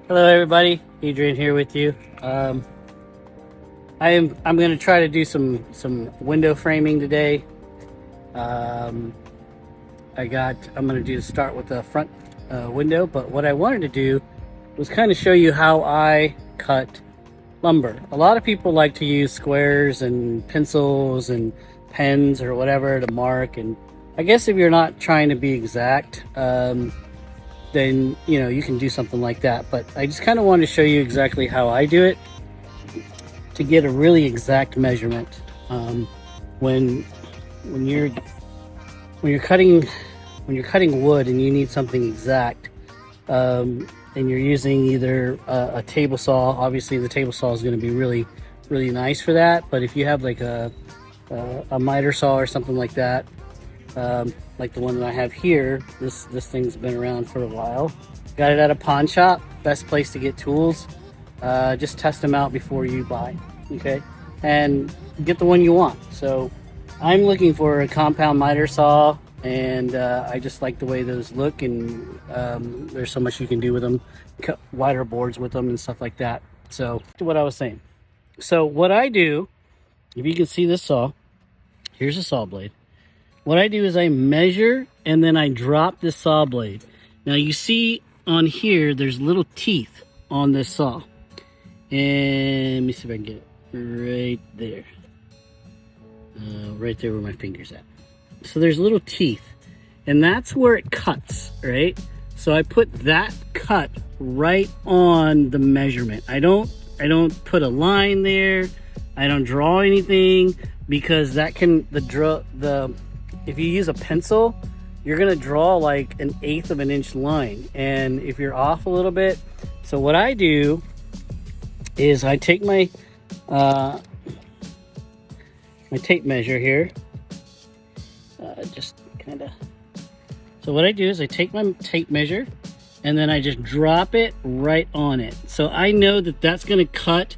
Hello everybody, Adrian here with you. I'm going to try to do some window framing today. Um, I'm going to start with the front window, but what I wanted to do was kind of show you how I cut lumber. A lot of people like to use squares and pencils and pens or whatever to mark, and I guess if you're not trying to be exact, then you can do something like that. But I just kind of wanted to show you exactly how I do it to get a really exact measurement. When when you're when you're cutting wood and you need something exact, and you're using either a table saw. Obviously, the table saw is going to be really nice for that. But if you have like a miter saw or something like that, like the one that I have here, this thing's been around for a while. Got it at a pawn shop. Best place to get tools. Just test them out before you buy, okay? And get the one you want. So I'm looking for a compound miter saw, and I just like the way those look, and there's so much you can do with them. Cut wider boards with them and stuff like that. So what I was saying. So what I do, if you can see this saw, here's a saw blade. What I do is I measure and then I drop the saw blade. Now you see on here, there's little teeth on this saw. And let me see if I can get it right there. Right there where my finger's at. So there's little teeth, and that's where it cuts, right? So I put that cut right on the measurement. I don't put a line there. I don't draw anything, because that can if you use a pencil, you're gonna draw like 1/8 of an inch line, and if you're off a little bit. So what I do is I take my my tape measure here, just kind of. So what I do is I take my tape measure and then I just drop it right on it. So I know that that's going to cut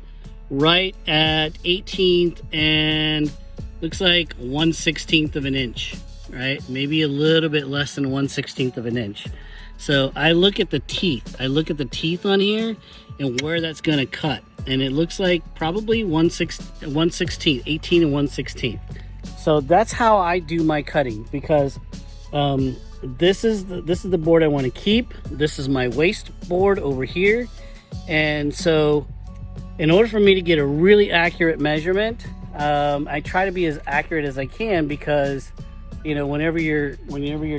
right at 1/18 and looks like 1/16 of an inch, right? Maybe a little bit less than 1/16 of an inch. So I look at the teeth. I look at the teeth on here and where that's going to cut. And it looks like probably 1/16, 18 and 1/16. So that's how I do my cutting, because this is the board I want to keep. This is my waste board over here. And so in order for me to get a really accurate measurement, I try to be as accurate as I can, because whenever you're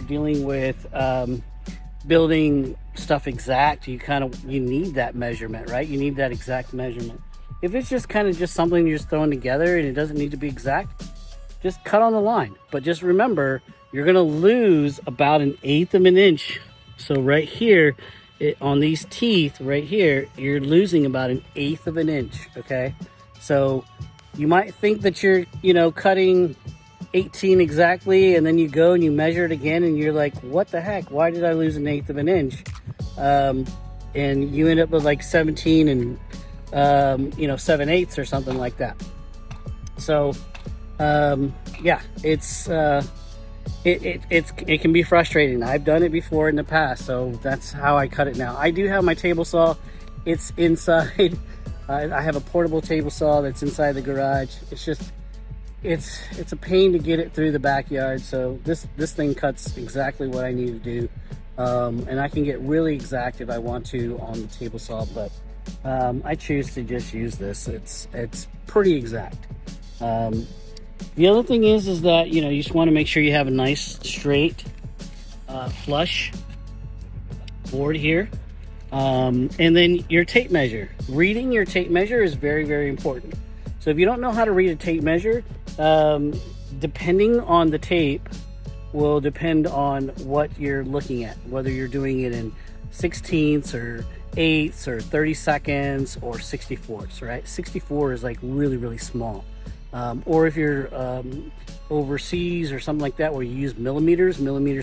dealing with building stuff exact, you need that measurement, right? You need that exact measurement. If it's just something you're just throwing together and it doesn't need to be exact, just cut on the line. But just remember, you're gonna lose about 1/8 of an inch. So right here, on these teeth right here, you're losing about 1/8 of an inch, okay? So you might think that you're cutting 18 exactly, and then you go and you measure it again and you're like, what the heck, why did I lose 1/8 of an inch? And you end up with like 17 and 7/8 or something like that. So yeah, it can be frustrating. I've done it before in the past, so that's how I cut it now. I do have my table saw. It's inside. I have a portable table saw that's inside the garage. It's just it's a pain to get it through the backyard. So this thing cuts exactly what I need to do, and I can get really exact if I want to on the table saw, but I choose to just use this. It's pretty exact. The other thing is that you just want to make sure you have a nice straight flush board here, and then your tape measure. Reading your tape measure is very important. So if you don't know how to read a tape measure, depending on the tape will depend on what you're looking at, whether you're doing it in 16ths or 8ths or 32nds or 64ths, right? 64 is like really small. Or if you're overseas or something like that where you use millimeters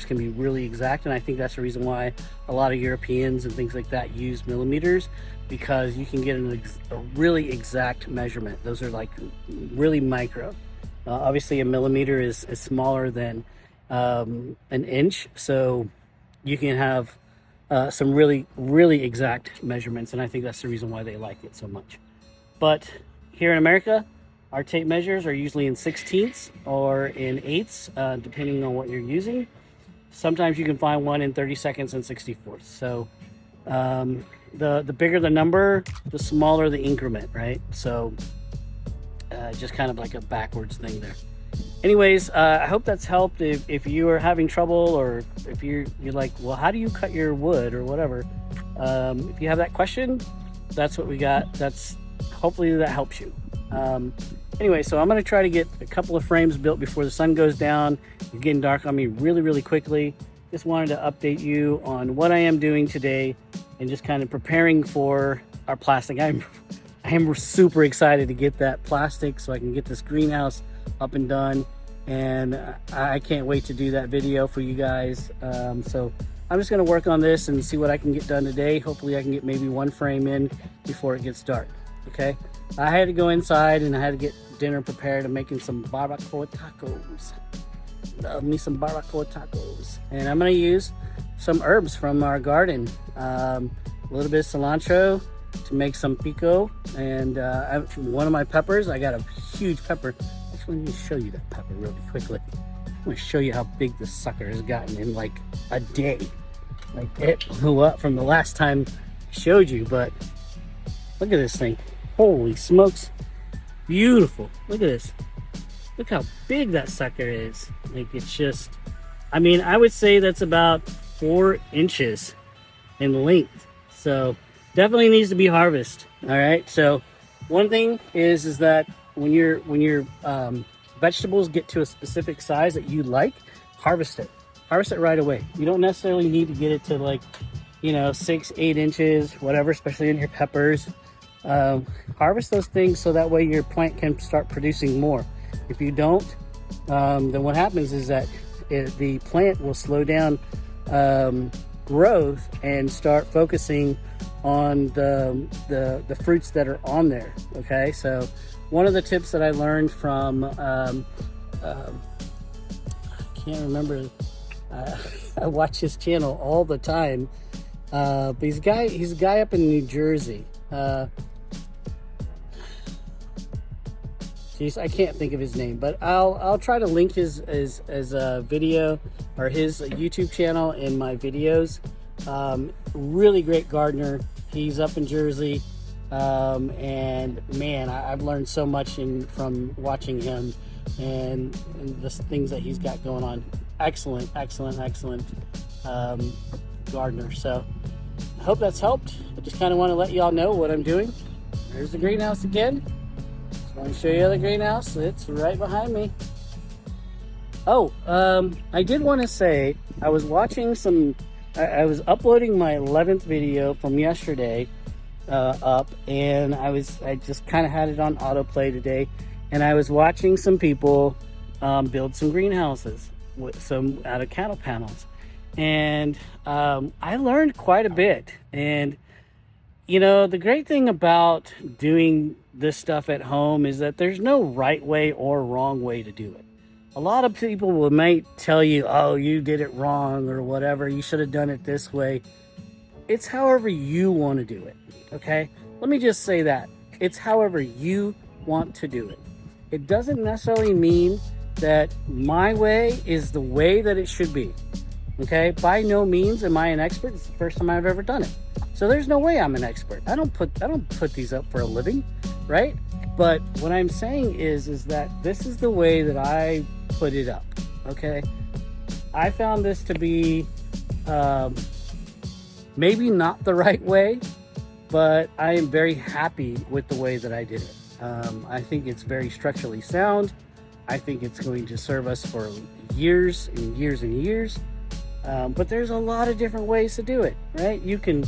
can be really exact, and I think that's the reason why a lot of Europeans and things like that use millimeters, because you can get a really exact measurement. Those are like really micro. Obviously a millimeter is smaller than an inch, so you can have some really exact measurements, and I think that's the reason why they like it so much. But here in America, our tape measures are usually in 16ths or in 8ths, depending on what you're using. Sometimes you can find one in 32nds and 64ths. So the bigger the number, the smaller the increment, right? So just kind of like a backwards thing there. Anyways, I hope that's helped. If you are having trouble, or if you're like, well, how do you cut your wood or whatever? If you have that question, that's what we got. Hopefully that helps you. Anyway, so I'm going to try to get a couple of frames built before the sun goes down. It's getting dark on me really quickly. Just wanted to update you on what I am doing today and just kind of preparing for our plastic. I am super excited to get that plastic so I can get this greenhouse up and done, and I can't wait to do that video for you guys. So I'm just going to work on this and see what I can get done today. Hopefully I can get maybe one frame in before it gets dark. Okay, I had to go inside and I had to get dinner prepared. I'm making some barbacoa tacos. Love me some barbacoa tacos. And I'm going to use some herbs from our garden. A little bit of cilantro to make some pico, and one of my peppers. I got a huge pepper. Actually, let me show you that pepper really quickly. I'm going to show you how big this sucker has gotten in like a day. Like, it blew up from the last time I showed you, but look at this thing. Holy smokes. Beautiful. Look at this. Look how big that sucker is. Like, it's just, I mean, I would say that's about 4 inches in length. So definitely needs to be harvested. All right. So one thing is that when your vegetables get to a specific size that you like, harvest it. Harvest it right away. You don't necessarily need to get it to, like, 6-8 inches, whatever, especially in your peppers. Harvest those things so that way your plant can start producing more. If you don't, then what happens is that the plant will slow down growth and start focusing on the fruits that are on there. Okay, so one of the tips that I learned from I can't remember. I watch his channel all the time, but he's a guy up in New Jersey. Jeez, I can't think of his name, but I'll try to link his video or his YouTube channel in my videos. Really great gardener. He's up in Jersey, and man, I've learned so much from watching him and the things that he's got going on. Excellent gardener. So I hope that's helped. I just kind of want to let y'all know what I'm doing. There's the greenhouse again. I want to show you the greenhouse. It's right behind me. Oh, I did want to say, I was watching I was uploading my 11th video from yesterday up, and I just kind of had it on autoplay today, and I was watching some people build some greenhouses out of cattle panels, and I learned quite a bit. And the great thing about doing this stuff at home is that there's no right way or wrong way to do it. A lot of people might tell you, oh, you did it wrong or whatever, you should have done it this way. It's however you want to do it, okay? Let me just say that. It's however you want to do it. It doesn't necessarily mean that my way is the way that it should be, okay? By no means am I an expert. It's the first time I've ever done it. So there's no way I'm an expert. I don't put these up for a living, right? But what I'm saying is that this is the way that I put it up, okay? I found this to be maybe not the right way, but I am very happy with the way that I did it. I think it's very structurally sound. I think it's going to serve us for years and years and years. But there's a lot of different ways to do it, right? You can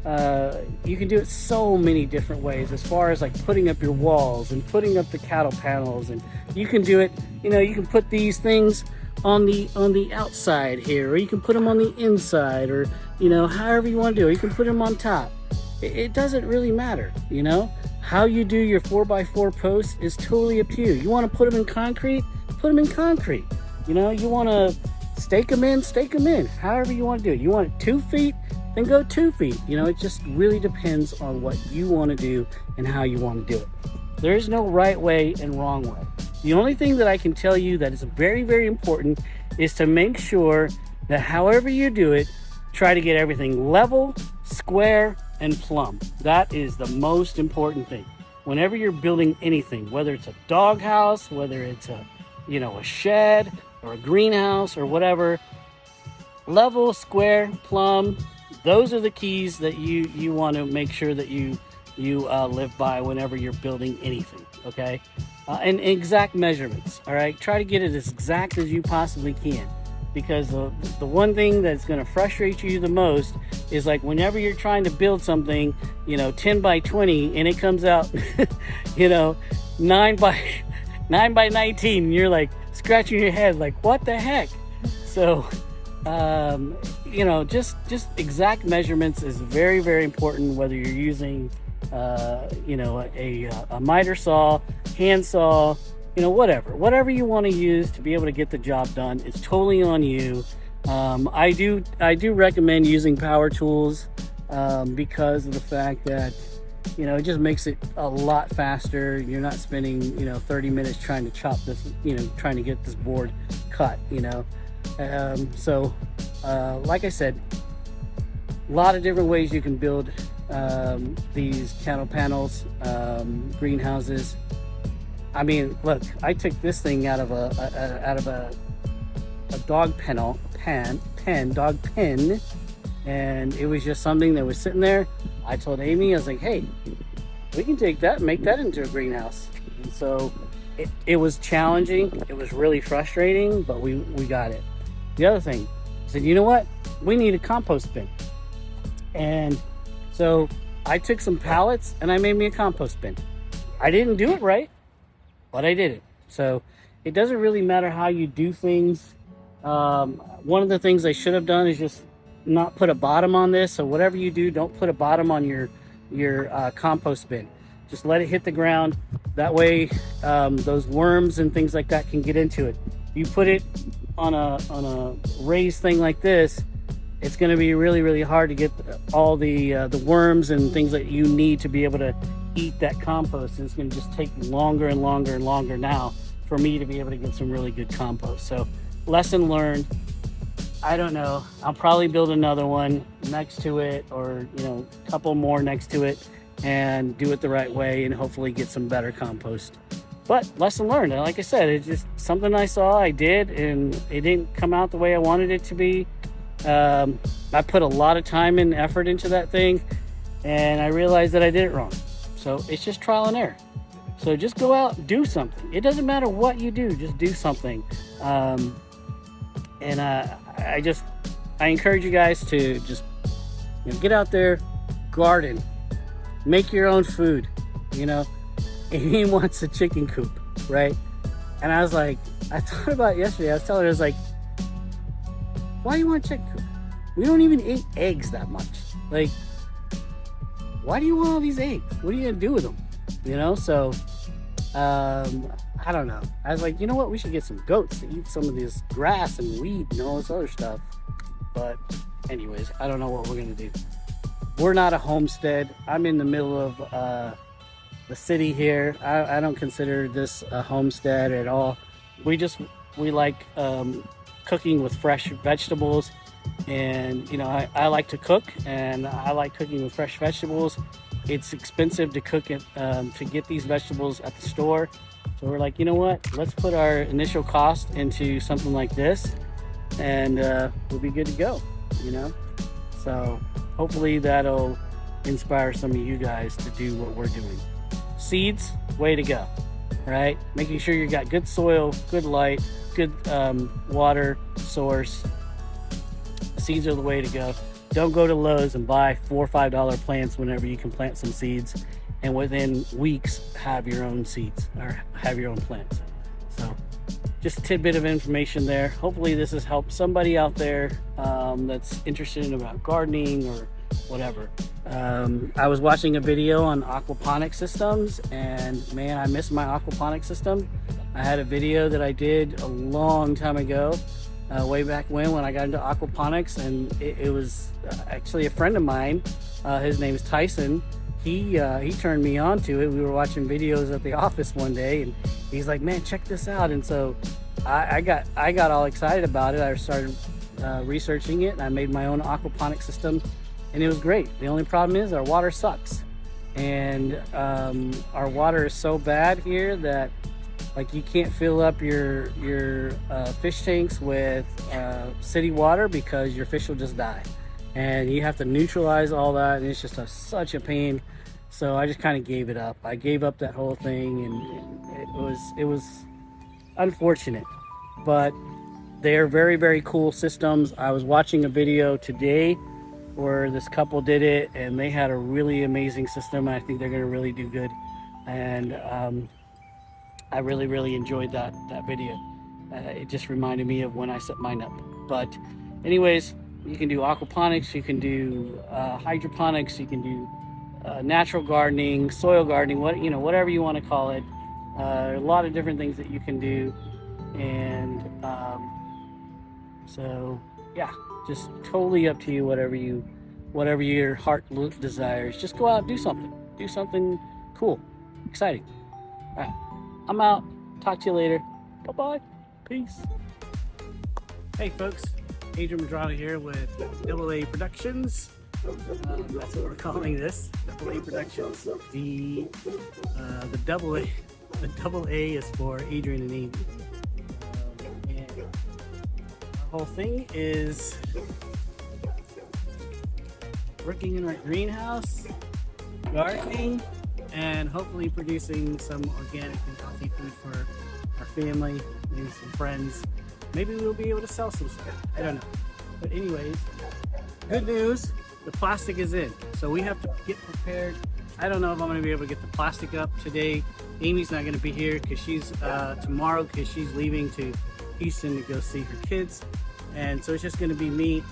do it so many different ways, as far as like putting up your walls and putting up the cattle panels, and you can do it, you can put these things on the outside here, or you can put them on the inside, or however you want to do it. You can put them on top. It doesn't really matter. How you do your 4x4 posts is totally up to you. You want to put them in concrete, put them in concrete. You want to stake them in, however you want to do it. You want it 2 feet, then go 2 feet. You know, it just really depends on what you want to do and how you want to do it. There is no right way and wrong way. The only thing that I can tell you that is very, very important is to make sure that however you do it, try to get everything level, square, and plumb. That is the most important thing. Whenever you're building anything, whether it's a doghouse, whether it's a, you know, a shed or a greenhouse or whatever, level, square, plumb, those are the keys that you want to make sure that you live by whenever you're building anything, okay? And exact measurements, all right? Try to get it as exact as you possibly can, because the one thing that's going to frustrate you the most is like whenever you're trying to build something, you know, 10 by 20 and it comes out, you know, 9 by 19, and you're like scratching your head like, what the heck? So, you know, just exact measurements is very, very important, whether you're using, you know, a miter saw, hand saw, you know, whatever you want to use to be able to get the job done. It's totally on you. I do recommend using power tools because of the fact that, you know, it just makes it a lot faster. You're not spending, you know, 30 minutes trying to chop this, you know, trying to get this board cut, you know. So like I said, a lot of different ways you can build these cattle panels, greenhouses. I mean, look, I took this thing out of a dog dog pen, and it was just something that was sitting there. I told Amy, I was like, hey, we can take that and make that into a greenhouse. And so it was challenging. It was really frustrating, but we got it. The other thing, I said, you know what? We need a compost bin. And so I took some pallets and I made me a compost bin. I didn't do it right, but I did it. So it doesn't really matter how you do things. One of the things I should have done is just not put a bottom on this. So whatever you do, don't put a bottom on your compost bin. Just let it hit the ground. That way, those worms and things like that can get into it. You put it on a raised thing like this, it's going to be really, really hard to get all the worms and things that you need to be able to eat that compost. And it's going to just take longer and longer and longer now for me to be able to get some really good compost. So lesson learned. I don't know. I'll probably build another one next to it, or, you know, a couple more next to it, and do it the right way and hopefully get some better compost. But lesson learned. Like I said, it's just something I saw, I did, and it didn't come out the way I wanted it to be. I put a lot of time and effort into that thing, and I realized that I did it wrong. So it's just trial and error. So just go out, do something. It doesn't matter what you do, just do something. And I encourage you guys to just, you know, get out there, garden, make your own food. You know, Amy wants a chicken coop, right? And I was like, I thought about it yesterday. I was telling her, I was like, why do you want a chicken coop? We don't even eat eggs that much. Like, why do you want all these eggs? What are you gonna do with them? You know, so I don't know. I was like, you know what? We should get some goats to eat some of this grass and weed and all this other stuff. But anyways, I don't know what we're gonna do. We're not a homestead. I'm in the middle of the city here. I don't consider this a homestead at all. We like cooking with fresh vegetables, and you know, I like to cook, and I like cooking with fresh vegetables. It's expensive to cook it, to get these vegetables at the store. So we're like, you know what? Let's put our initial cost into something like this, and we'll be good to go, you know? So hopefully that'll inspire some of you guys to do what we're doing. Seeds, way to go, right? Making sure you got good soil, good light, good water source. Seeds are the way to go. Don't go to Lowe's and buy $4 or $5 plants whenever you can plant some seeds, and within weeks have your own seeds or have your own plants. So just a tidbit of information there. Hopefully this has helped somebody out there that's interested in about gardening or whatever. I was watching a video on aquaponic systems, and man, I miss my aquaponic system. I had a video that I did a long time ago way back when I got into aquaponics, and it was actually a friend of mine. His name is Tyson. He turned me on to it. We were watching videos at the office one day, and he's like, "Man, check this out!" And so I got all excited about it. I started researching it, and I made my own aquaponic system, and it was great. The only problem is our water sucks, and our water is so bad here that like you can't fill up your fish tanks with city water because your fish will just die, and you have to neutralize all that, and it's just such a pain. So I just kind of gave it up. I gave up that whole thing, and it was unfortunate, but they're very, very cool systems. I was watching a video today where this couple did it, and they had a really amazing system. I think they're going to really do good, and I really, really enjoyed that video. It just reminded me of when I set mine up. But anyways, you can do aquaponics, you can do hydroponics, you can do natural gardening, soil gardening, whatever you want to call it. A lot of different things that you can do, and so yeah, just totally up to you. Whatever your heart desires, just go out and do something cool, exciting. All right, I'm out. Talk to you later. Bye bye. Peace. Hey folks, Adrian Madrano here with Double A Productions. That's what we're calling this, Double A Productions. The double A is for Adrian and Amy. And our whole thing is working in our greenhouse, gardening, and hopefully producing some organic and healthy food for our family, maybe some friends. Maybe we'll be able to sell some stuff. I don't know. But anyways, good news. The plastic is in, so we have to get prepared. I don't know if I'm going to be able to get the plastic up today. Amy's not going to be here because she's tomorrow, because she's leaving to Houston to go see her kids, and so it's just going to be me.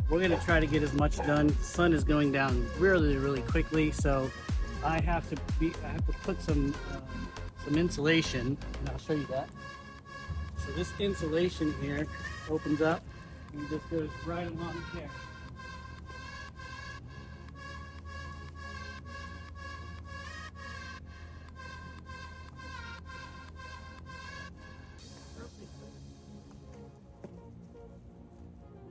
We're going to try to get as much done. The sun is going down really, really quickly, so I have to put some insulation, and I'll show you that. So this insulation here opens up and just goes right along here.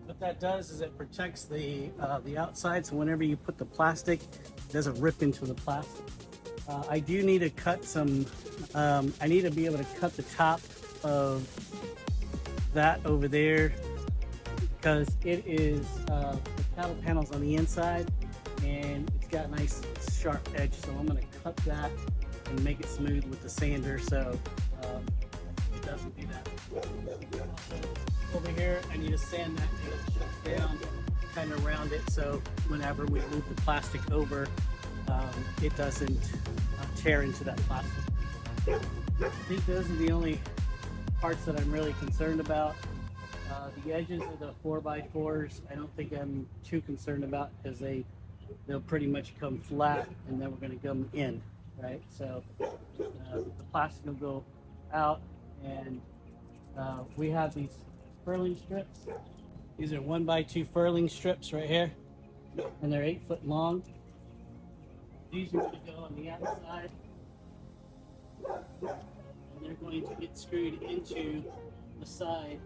What that does is it protects the outside, so whenever you put the plastic, it doesn't rip into the plastic. I do need to cut some, I need to be able to cut the top of that over there, because it is the cattle panels on the inside, and it's got a nice sharp edge, so I'm going to cut that and make it smooth with the sander, so it doesn't do that. Over here, I need to sand that down, kind of round it, so whenever we move the plastic over, it doesn't tear into that plastic. I think those are the only parts that I'm really concerned about. The edges of the 4x4s, I don't think I'm too concerned about, because they'll pretty much come flat, and then we're going to come in, right? So the plastic will go out, and we have these furling strips. These are 1x2 furling strips right here, and they're 8 foot long. These are going to go on the outside, and they're going to get screwed into the side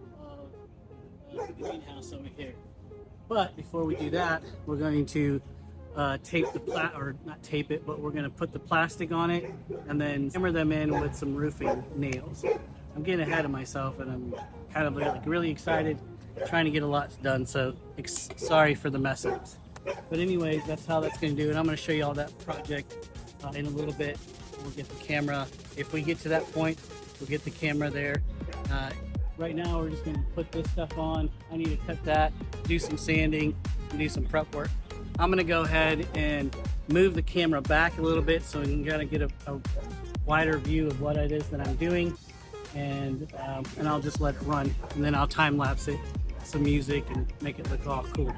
of the greenhouse over here. But before we do that, we're going to tape the or not tape it, but we're going to put the plastic on it and then hammer them in with some roofing nails. I'm getting ahead of myself, and I'm kind of like really excited, trying to get a lot done, so sorry for the mess ups. But anyways, that's how that's going to do it. I'm going to show you all that project in a little bit. We'll get the camera, if we get to that point, we'll get the camera there. Right now we're just going to put this stuff on. I need to cut that, do some sanding, and do some prep work. I'm going to go ahead and move the camera back a little bit so we can kind of get a wider view of what it is that I'm doing, and I'll just let it run, and then I'll time lapse it, some music, and make it look all cool.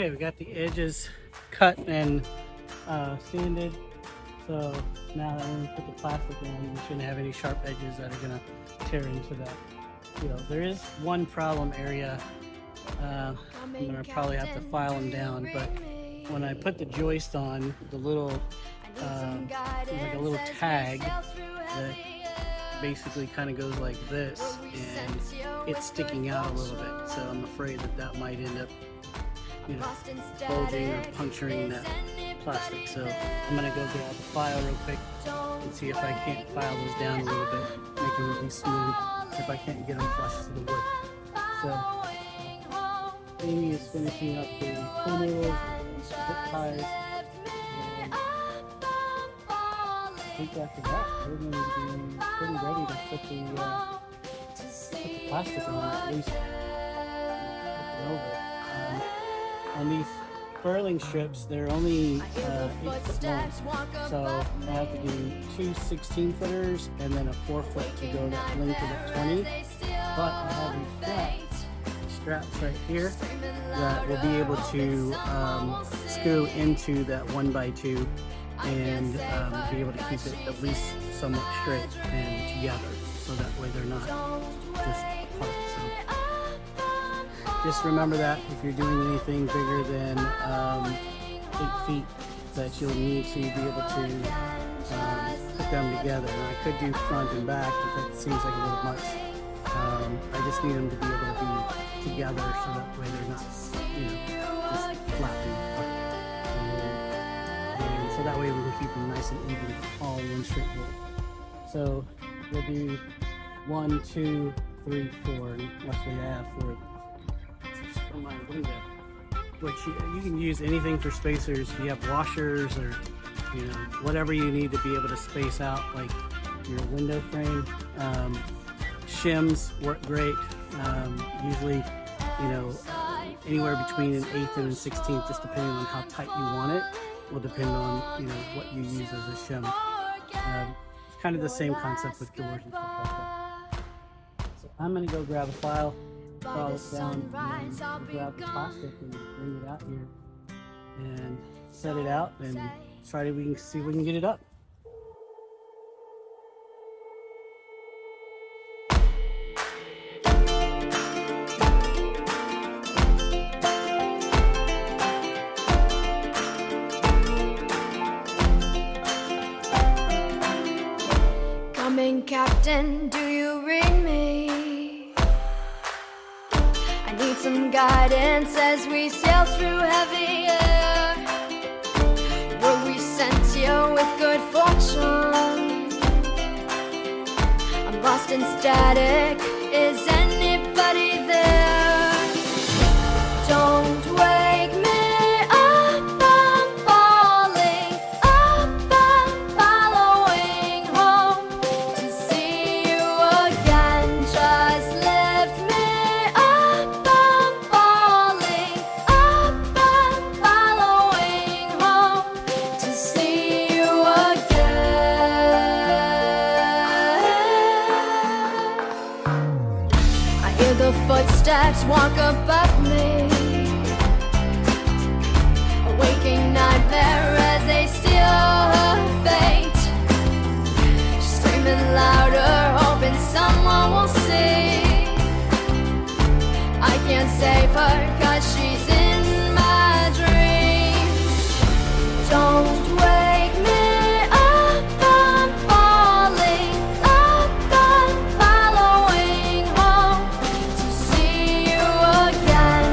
Okay, we got the edges cut and sanded. So now that when we put the plastic on, we shouldn't have any sharp edges that are gonna tear into that. You know, there is one problem area. I'm gonna probably have to file them down, but when I put the joist on, the little like a little tag that basically kind of goes like this, and it's sticking out a little bit. So I'm afraid that that might end up, you know, bulging or puncturing that plastic. So I'm gonna go grab a file real quick and see if I can't file those down a little bit, make them really smooth, if I can't get them flush to the wood. So Amy is finishing up the toenails, zip ties, and I think after that we're going to be pretty ready to put the plastic on, at least over. On these furling strips, they're only 8 foot long, so I have to do 2 16-footers and then a 4-foot to go that length of that 20. But I have these straps right here that will be able to screw into that 1x2 and be able to keep it at least somewhat straight and together, so that way they're not just apart. So just remember that if you're doing anything bigger than 8 feet, that you'll need to be able to put them together. And I could do front and back, but that seems like a little much. I just need them to be able to be together, so that way they're not, you know, just flapping apart. And so that way we can keep them nice and even, all in one straight roll. So we'll do 1, 2, 3, 4, and luckily I have 4 for my window. Which you can use anything for spacers. You have washers or, you know, whatever you need to be able to space out, like your window frame. Shims work great. Usually, you know, anywhere between an 1/8 and a 1/16, just depending on how tight you want it, will depend on, you know, what you use as a shim. It's kind of the same concept with doors and stuff like that. So I'm gonna go grab a file it down, and then grab the plastic and bring it out here and set it out and try to see if we can get it up. Coming, Captain, do you read me? I need some guidance as we sail through heavy air. Were we sent here with good fortune? I'm lost in static. Is anybody there? Don't wake me up, I'm falling up, I'm following home to see you again. Just lift me up, I'm falling up, I'm following home to see you again. I hear the footsteps walk above me, a waking nightmare as they steal her fate. She's screaming louder, hoping someone will see. I can't save her 'cause she's in my dreams. Don't wake me up, I'm falling up, I'm following home to see you again.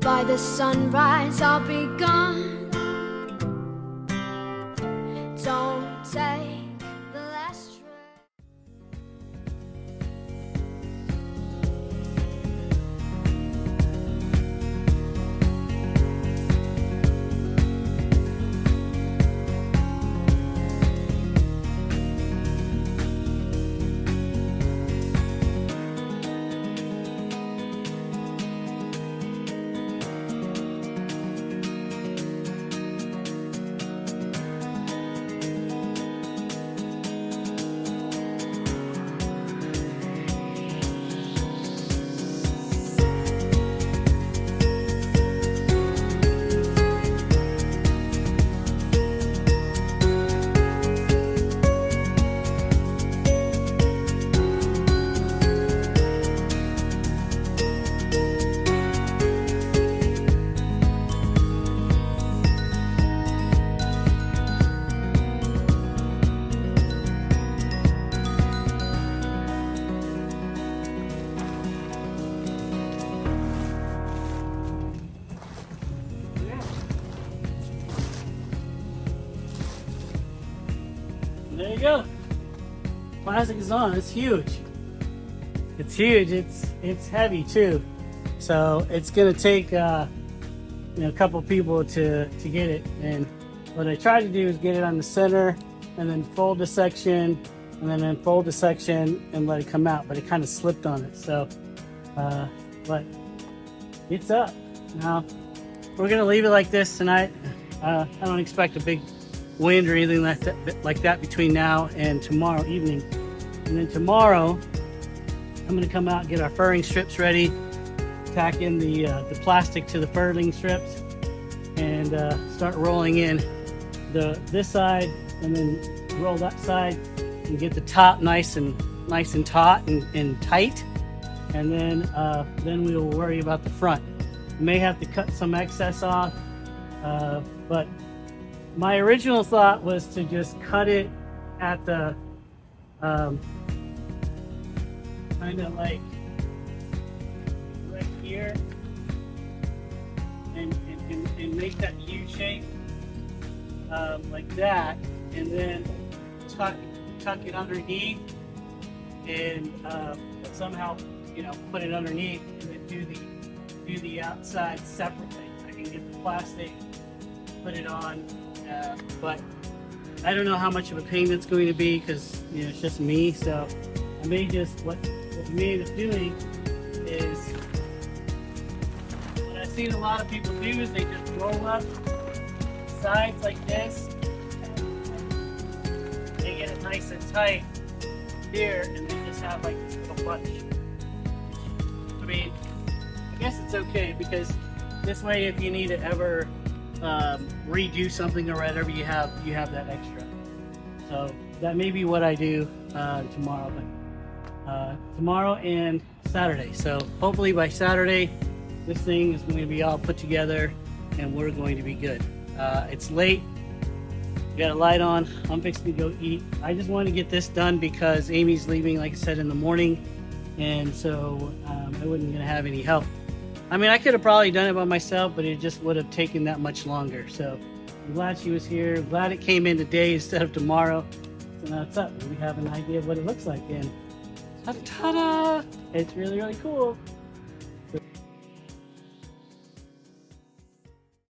By the sunrise, I'll be gone. Don't take the last train. There you go. Plastic is on. It's huge. It's huge. It's heavy too. So it's gonna take a couple people to get it. And what I tried to do is get it on the center, and then fold the section, and then unfold the section and let it come out. But it kind of slipped on it. So, but it's up now. We're gonna leave it like this tonight. I don't expect a big wind or anything like that between now and tomorrow evening. And then tomorrow, I'm gonna come out and get our furring strips ready, tack in the plastic to the furring strips, and start rolling in this side, and then roll that side, and get the top nice and taut and tight. And then we will worry about the front. We may have to cut some excess off, but my original thought was to just cut it at the kind of like right here, and make that U shape like that, and then tuck it underneath, and somehow put it underneath, and then do the outside separately. I can get the plastic, put it on. But I don't know how much of a pain it's going to be, because it's just me. So I may just what we may end up doing is, what I've seen a lot of people do is they just roll up sides like this, and they get it nice and tight here, and they just have like this little bunch. I mean, I guess it's okay, because this way, if you need to ever redo something or whatever, you have that extra. So that may be what I do tomorrow, but tomorrow and Saturday. So hopefully by Saturday, this thing is going to be all put together and we're going to be good. It's late. We got a light on. I'm fixing to go eat. I just want to get this done because Amy's leaving, like I said, in the morning, and so I wasn't going to have any help. I mean, I could have probably done it by myself, but it just would have taken that much longer. So I'm glad she was here. I'm glad it came in today instead of tomorrow. So now it's up. We have an idea of what it looks like. And ta-da! It's really, really cool.